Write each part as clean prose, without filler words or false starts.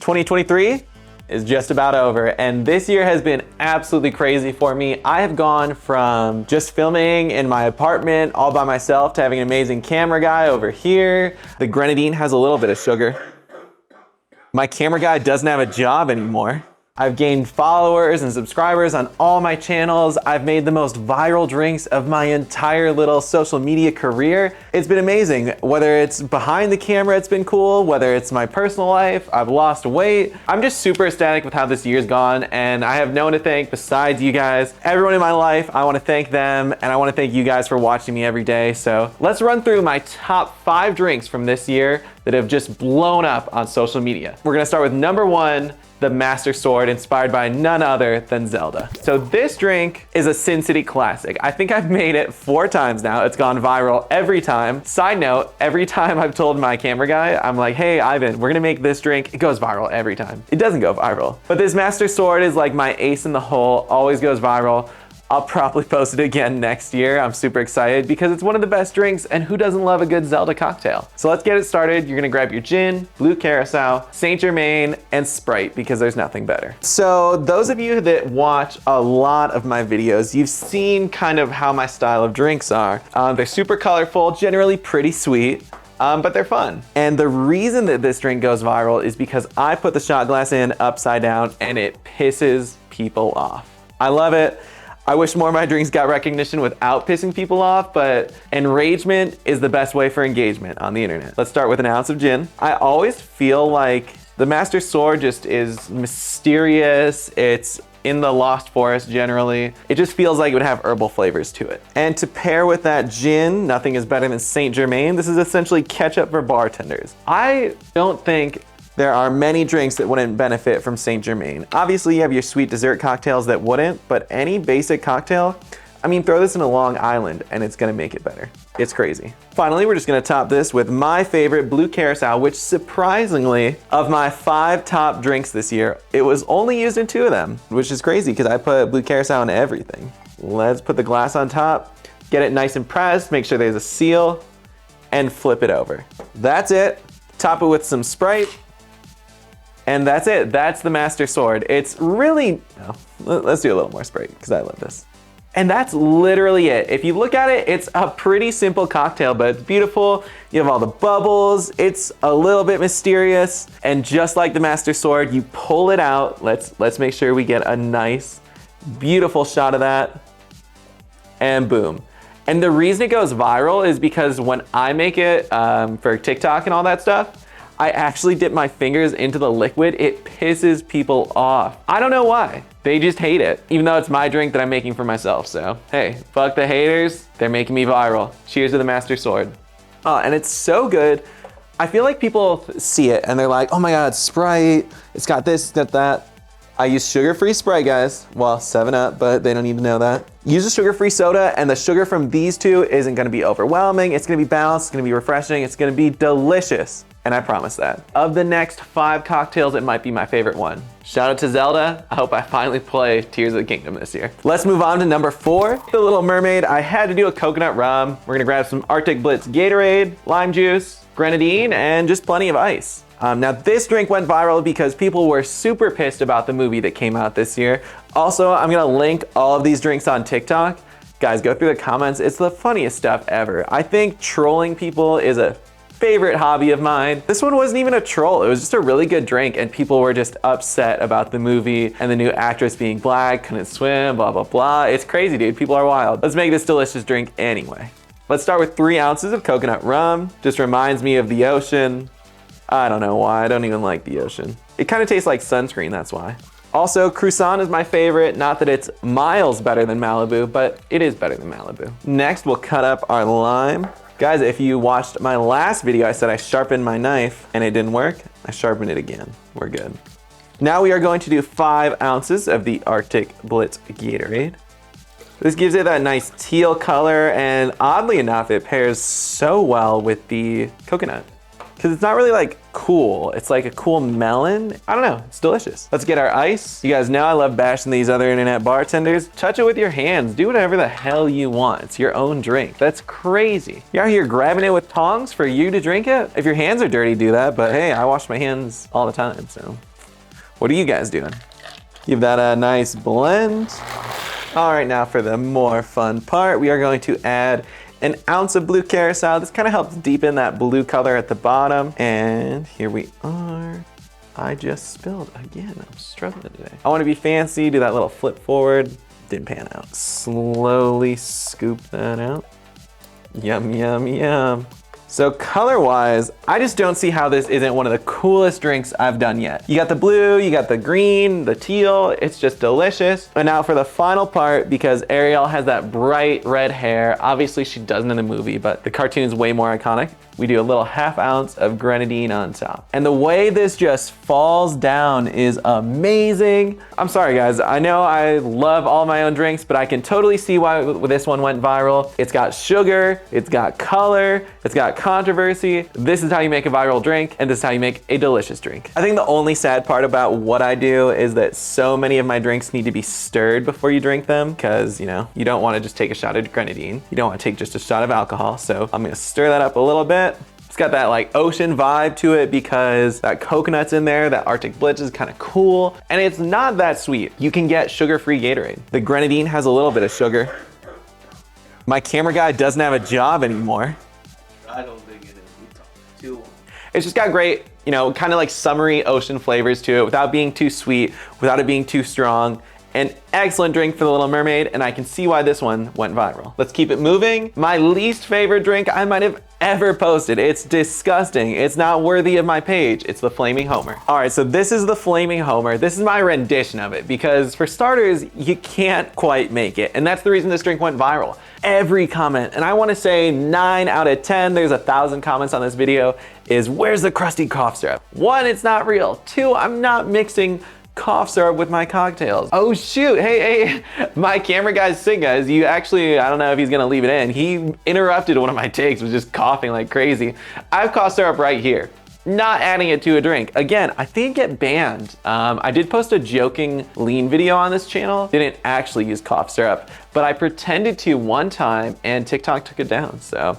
2023 is just about over, and this year has been absolutely crazy for me. I have gone from just filming in my apartment all by myself to having an amazing camera guy over here. The grenadine has a little bit of sugar. My camera guy doesn't have a job anymore. I've gained followers and subscribers on all my channels. I've made the most viral drinks of my entire little social media career. It's been amazing. Whether it's behind the camera, it's been cool. Whether it's my personal life, I've lost weight. I'm just super ecstatic with how this year's gone, and I have no one to thank besides you guys. Everyone in my life, I want to thank them, and I want to thank you guys for watching me every day. So let's run through my top 5 drinks from this year that have just blown up on social media. We're gonna start with number 1, the Master Sword, inspired by none other than Zelda. So this drink is a Sin City classic. I think I've made it 4 times now. It's gone viral every time. Side note, every time I've told my camera guy, I'm like, hey, Ivan, we're gonna make this drink. It goes viral every time. It doesn't go viral. But this Master Sword is like my ace in the hole, always goes viral. I'll probably post it again next year. I'm super excited because it's one of the best drinks, and who doesn't love a good Zelda cocktail? So let's get it started. You're gonna grab your gin, blue curacao, Saint Germain, and Sprite because there's nothing better. So those of you that watch a lot of my videos, you've seen kind of how my style of drinks are. They're super colorful, generally pretty sweet. But they're fun. And the reason that this drink goes viral is because I put the shot glass in upside down and it pisses people off. I love it. I wish more of my drinks got recognition without pissing people off, but enragement is the best way for engagement on the internet. Let's start with an ounce of gin. I always feel like the Master Sword just is mysterious. It's in the Lost Forest generally. It just feels like it would have herbal flavors to it. And to pair with that gin, nothing is better than Saint Germain. This is essentially ketchup for bartenders. I don't think there are many drinks that wouldn't benefit from Saint Germain. Obviously, you have your sweet dessert cocktails that wouldn't, but any basic cocktail, I mean, throw this in a Long Island and it's gonna make it better. It's crazy. Finally, we're just gonna top this with my favorite blue curacao, which surprisingly, of my 5 top drinks this year, it was only used in 2 of them, which is crazy because I put blue curacao in everything. Let's put the glass on top, get it nice and pressed, make sure there's a seal, and flip it over. That's it. Top it with some Sprite. And that's it. That's the Master Sword. It's really, let's do a little more Sprite because I love this. And that's literally it. If you look at it, it's a pretty simple cocktail, but it's beautiful. You have all the bubbles. It's a little bit mysterious. And just like the Master Sword, you pull it out. Let's make sure we get a nice, beautiful shot of that. And boom. And the reason it goes viral is because when I make it for TikTok and all that stuff, I actually dip my fingers into the liquid. It pisses people off. I don't know why. They just hate it, even though it's my drink that I'm making for myself. So, hey, fuck the haters. They're making me viral. Cheers to the Master Sword. Oh, and it's so good. I feel like people see it and they're like, oh my God, Sprite. It's got this, it's got that. I use sugar-free Sprite, guys. Well, 7-Up, but they don't need to know that. Use a sugar-free soda, and the sugar from these 2 isn't gonna be overwhelming. It's gonna be balanced, it's gonna be refreshing, it's gonna be delicious. And I promise that. Of the next 5 cocktails, it might be my favorite one. Shout out to Zelda. I hope I finally play Tears of the Kingdom this year. Let's move on to number 4, the Little Mermaid. I had to do a coconut rum. We're gonna grab some Arctic Blitz Gatorade, lime juice, grenadine, and just plenty of ice. Now this drink went viral because people were super pissed about the movie that came out this year. Also, I'm gonna link all of these drinks on TikTok. Guys, go through the comments. It's the funniest stuff ever. I think trolling people is a favorite hobby of mine. This one wasn't even a troll. It was just a really good drink and people were just upset about the movie and the new actress being black, couldn't swim, blah, blah, blah. It's crazy, dude. People are wild. Let's make this delicious drink anyway. Let's start with 3 ounces of coconut rum. Just reminds me of the ocean. I don't know why. I don't even like the ocean. It kind of tastes like sunscreen, that's why. Also, Croissant is my favorite. Not that it's miles better than Malibu, but it is better than Malibu. Next, we'll cut up our lime. Guys, if you watched my last video, I said I sharpened my knife and it didn't work. I sharpened it again. We're good. Now we are going to do 5 ounces of the Arctic Blitz Gatorade. This gives it that nice teal color, and oddly enough, it pairs so well with the coconut. Because it's not really like cool. It's like a cool melon. I don't know, it's delicious. Let's get our ice. You guys know I love bashing these other internet bartenders. Touch it with your hands. Do whatever the hell you want. It's your own drink. That's crazy. You're out here grabbing it with tongs for you to drink it? If your hands are dirty, do that. But hey, I wash my hands all the time, so. What are you guys doing? Give that a nice blend. All right, now for the more fun part, we are going to add an ounce of blue curacao. This kind of helps deepen that blue color at the bottom. And here we are. I just spilled again. I'm struggling today. I want to be fancy, do that little flip forward. Didn't pan out. Slowly scoop that out. Yum, yum, yum. So color-wise, I just don't see how this isn't one of the coolest drinks I've done yet. You got the blue, you got the green, the teal, it's just delicious. And now for the final part, because Ariel has that bright red hair, obviously she doesn't in the movie, but the cartoon is way more iconic. We do a little ½ ounce of grenadine on top. And the way this just falls down is amazing. I'm sorry guys, I know I love all my own drinks, but I can totally see why this one went viral. It's got sugar, it's got color, it's got controversy. This is how you make a viral drink, and this is how you make a delicious drink. I think the only sad part about what I do is that so many of my drinks need to be stirred before you drink them, because you know, you don't want to just take a shot of grenadine. You don't want to take just a shot of alcohol. So I'm gonna stir that up a little bit. It's got that like ocean vibe to it because that coconut's in there, that Arctic Blitz is kind of cool, and it's not that sweet. You can get sugar-free Gatorade. The grenadine has a little bit of sugar. My camera guy doesn't have a job anymore. I don't think it is. We talked too long. It's just got great, you know, kind of like summery ocean flavors to it without being too sweet, without it being too strong. An excellent drink for the Little Mermaid, and I can see why this one went viral. Let's keep it moving. My least favorite drink I might have ever posted. It's disgusting. It's not worthy of my page. It's the Flaming Homer. All right, so this is the Flaming Homer. This is my rendition of it because for starters, you can't quite make it. And that's the reason this drink went viral. Every comment, and I wanna say 9 out of 10, there's 1,000 comments on this video, is where's the crusty cough syrup? 1, it's not real. 2, I'm not mixing cough syrup with my cocktails. Oh shoot, hey, my camera guy's sick, guys. You actually, I don't know if he's gonna leave it in. He interrupted one of my takes, was just coughing like crazy. I have cough syrup right here. Not adding it to a drink. Again, I think it get banned. I did post a joking lean video on this channel. Didn't actually use cough syrup, but I pretended to one time and TikTok took it down. So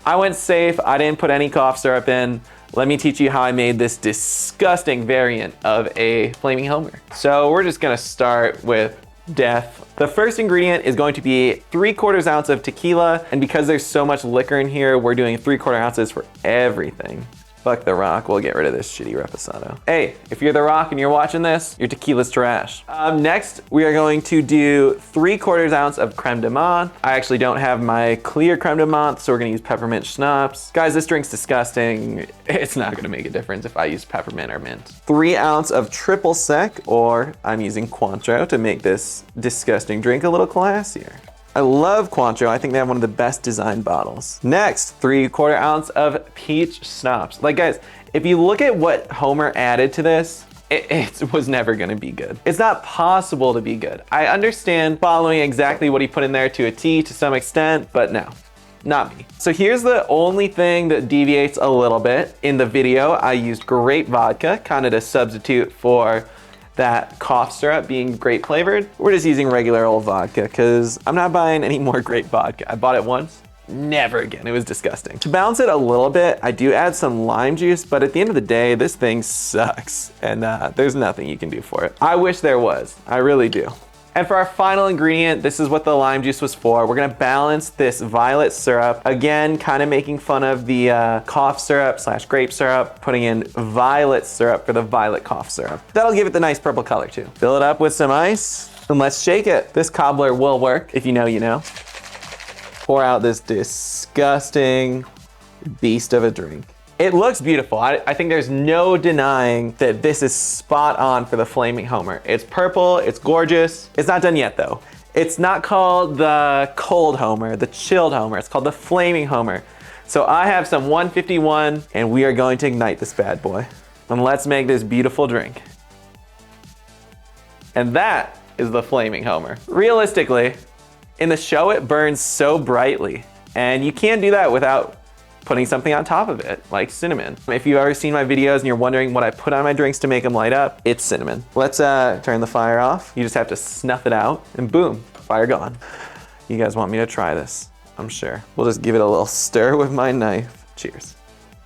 I went safe. I didn't put any cough syrup in. Let me teach you how I made this disgusting variant of a Flaming Homer. So we're just gonna start with death. The first ingredient is going to be 3/4 ounce of tequila. And because there's so much liquor in here, we're doing 3/4 ounces for everything. Fuck The Rock, we'll get rid of this shitty reposado. Hey, if you're The Rock and you're watching this, your tequila's trash. Next, we are going to do 3/4 ounce of creme de menthe. I actually don't have my clear creme de menthe, so we're gonna use peppermint schnapps. Guys, this drink's disgusting. It's not gonna make a difference if I use peppermint or mint. 3 ounce of triple sec, or I'm using Cointreau to make this disgusting drink a little classier. I love Cointreau. I think they have one of the best designed bottles. Next, 3/4 ounce of peach schnapps. Like guys, if you look at what Homer added to this, it was never gonna be good. It's not possible to be good. I understand following exactly what he put in there to a T to some extent, but no, not me. So here's the only thing that deviates a little bit. In the video, I used grape vodka, kind of to substitute for that cough syrup being grape flavored. We're just using regular old vodka because I'm not buying any more grape vodka. I bought it once, never again. It was disgusting. To balance it a little bit, I do add some lime juice, but at the end of the day, this thing sucks and there's nothing you can do for it. I wish there was, I really do. And for our final ingredient, this is what the lime juice was for. We're gonna balance this violet syrup. Again, kind of making fun of the cough syrup / grape syrup, putting in violet syrup for the violet cough syrup. That'll give it the nice purple color too. Fill it up with some ice and let's shake it. This cobbler will work. If you know, you know. Pour out this disgusting beast of a drink. It looks beautiful. I think there's no denying that this is spot on for the Flaming Homer. It's purple, it's gorgeous. It's not done yet though. It's not called the cold Homer, the chilled Homer. It's called the Flaming Homer. So I have some 151 and we are going to ignite this bad boy. And let's make this beautiful drink. And that is the Flaming Homer. Realistically, in the show it burns so brightly and you can't do that without putting something on top of it, like cinnamon. If you've ever seen my videos and you're wondering what I put on my drinks to make them light up, it's cinnamon. Let's turn the fire off. You just have to snuff it out and boom, fire gone. You guys want me to try this, I'm sure. We'll just give it a little stir with my knife. Cheers.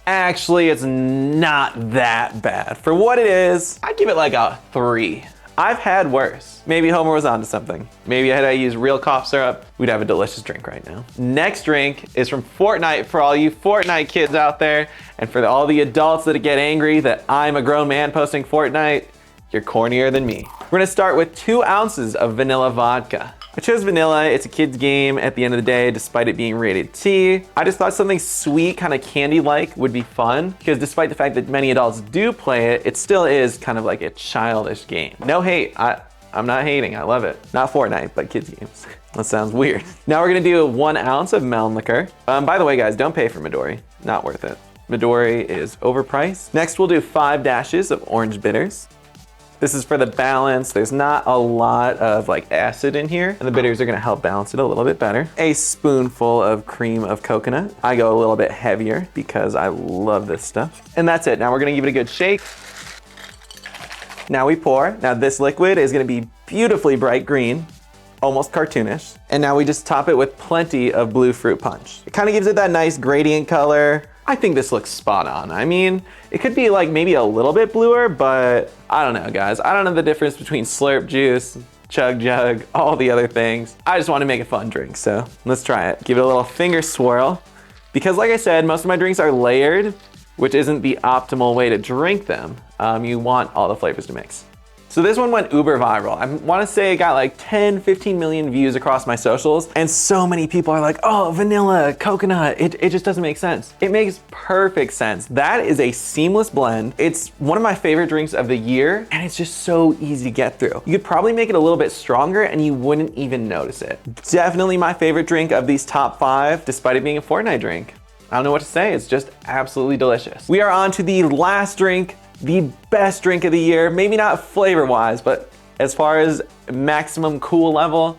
Actually, it's not that bad. For what it is, I'd give it like a 3. I've had worse. Maybe Homer was onto something. Maybe had I used real cough syrup, we'd have a delicious drink right now. Next drink is from Fortnite for all you Fortnite kids out there, and for all the adults that get angry that I'm a grown man posting Fortnite, you're cornier than me. We're gonna start with 2 ounces of vanilla vodka. I chose vanilla. It's a kid's game at the end of the day, despite it being rated T. I just thought something sweet, kind of candy-like would be fun, because despite the fact that many adults do play it, it still is kind of like a childish game. No hate, I'm not hating, I love it. Not Fortnite, but kids games. That sounds weird. Now we're gonna do 1 ounce of melon liquor. By the way, guys, don't pay for Midori. Not worth it. Midori is overpriced. Next, we'll do 5 dashes of orange bitters. This is for the balance. There's not a lot of like acid in here, and the bitters are gonna help balance it a little bit better. A spoonful of cream of coconut. I go a little bit heavier because I love this stuff. And that's it. Now we're gonna give it a good shake. Now we pour. Now this liquid is gonna be beautifully bright green, almost cartoonish. And now we just top it with plenty of blue fruit punch. It kind of gives it that nice gradient color. I think this looks spot on. I mean, it could be like maybe a little bit bluer, but I don't know, guys. I don't know the difference between slurp juice, chug jug, all the other things. I just want to make a fun drink, so let's try it. Give it a little finger swirl. Because like I said, most of my drinks are layered, which isn't the optimal way to drink them. You want all the flavors to mix. So this one went uber viral. I want to say it got like 10, 15 million views across my socials. And so many people are like, oh, vanilla, coconut. It just doesn't make sense. It makes perfect sense. That is a seamless blend. It's one of my favorite drinks of the year, and it's just so easy to get through. You could probably make it a little bit stronger and you wouldn't even notice it. Definitely my favorite drink of these top 5, despite it being a Fortnite drink. I don't know what to say. It's just absolutely delicious. We are on to the last drink, the best drink of the year. Maybe not flavor-wise, but as far as maximum cool level,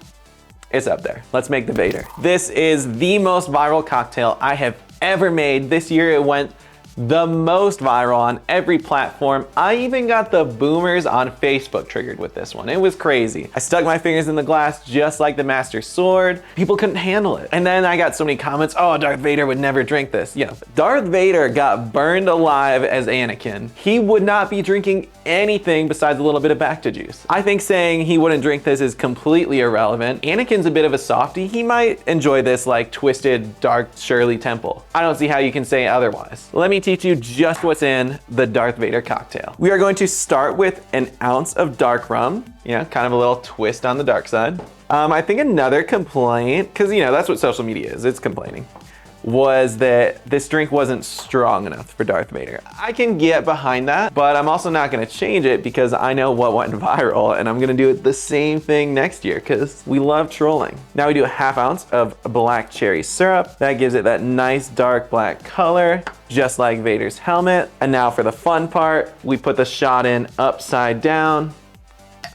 it's up there. Let's make the Vader. This is the most viral cocktail I have ever made. This year it went the most viral on every platform. I even got the boomers on Facebook triggered with this one. It was crazy. I stuck my fingers in the glass just like the Master Sword. People couldn't handle it. And then I got so many comments, oh, Darth Vader would never drink this. Yeah, Darth Vader got burned alive as Anakin. He would not be drinking anything besides a little bit of Bacta juice. I think saying he wouldn't drink this is completely irrelevant. Anakin's a bit of a softie. He might enjoy this like twisted, dark Shirley Temple. I don't see how you can say otherwise. Let me teach you just what's in the Darth Vader cocktail. We are going to start with an ounce of dark rum. Yeah, kind of a little twist on the dark side. I think another complaint, because you know, that's what social media is, it's complaining, was that this drink wasn't strong enough for Darth Vader. I can get behind that, but I'm also not gonna change it because I know what went viral and I'm gonna do it the same thing next year because we love trolling. Now we do a ½ ounce of black cherry syrup. That gives it that nice dark black color, just like Vader's helmet. And now for the fun part, we put the shot in upside down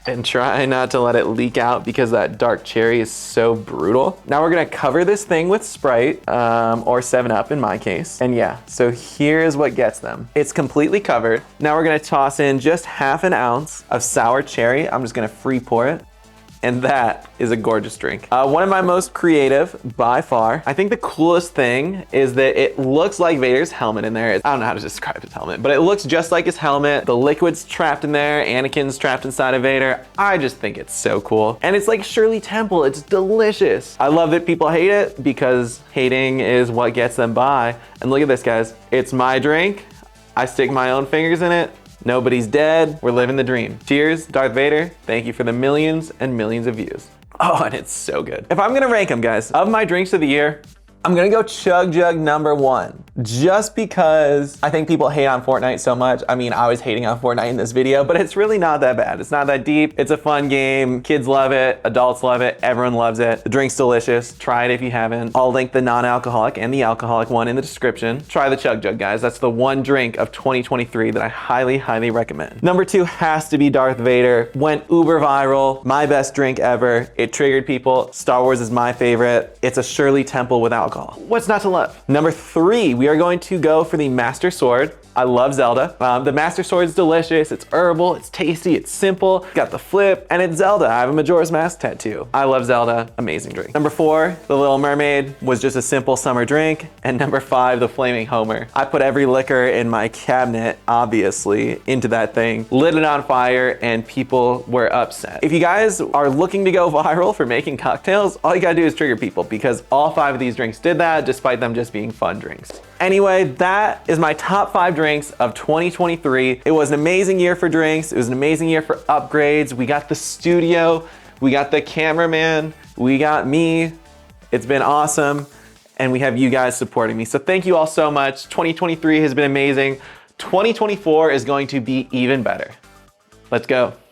and try not to let it leak out because that dark cherry is so brutal. Now we're gonna cover this thing with Sprite, or 7-Up in my case. And yeah, so here's what gets them. It's completely covered. Now we're gonna toss in just ½ ounce of sour cherry. I'm just gonna free pour it. And that is a gorgeous drink. One of my most creative by far. I think the coolest thing is that it looks like Vader's helmet in there. I don't know how to describe his helmet, but it looks just like his helmet. The liquid's trapped in there. Anakin's trapped inside of Vader. I just think it's so cool. And it's like Shirley Temple. It's delicious. I love that people hate it because hating is what gets them by. And look at this, guys. It's my drink. I stick my own fingers in it. Nobody's dead. We're living the dream. Cheers, Darth Vader. Thank you for the millions and millions of views. Oh, and it's so good. If I'm gonna rank them, guys, of my drinks of the year, I'm gonna go Chug Jug #1, just because I think people hate on Fortnite so much. I mean, I was hating on Fortnite in this video, but it's really not that bad. It's not that deep. It's a fun game. Kids love it, adults love it, everyone loves it. The drink's delicious. Try it if you haven't. I'll link the non-alcoholic and the alcoholic one in the description. Try the Chug Jug, guys. That's the one drink of 2023 that I highly, highly recommend. #2 has to be Darth Vader. Went uber viral. My best drink ever. It triggered people. Star Wars is my favorite. It's a Shirley Temple with alcohol. What's not to love? #3, we are going to go for the Master Sword. I love Zelda. The Master Sword is delicious. It's herbal, it's tasty, it's simple. Got the flip, and it's Zelda. I have a Majora's Mask tattoo. I love Zelda, amazing drink. Number 4, the Little Mermaid was just a simple summer drink. And number 5, the Flaming Homer. I put every liquor in my cabinet, obviously, into that thing, lit it on fire, and people were upset. If you guys are looking to go viral for making cocktails, all you gotta do is trigger people, because all 5 of these drinks did that, despite them just being fun drinks. Anyway, that is my top 5 drinks of 2023. It was an amazing year for drinks. It was an amazing year for upgrades. We got the studio, we got the cameraman, we got me. It's been awesome. And we have you guys supporting me. So thank you all so much. 2023 has been amazing. 2024 is going to be even better. Let's go.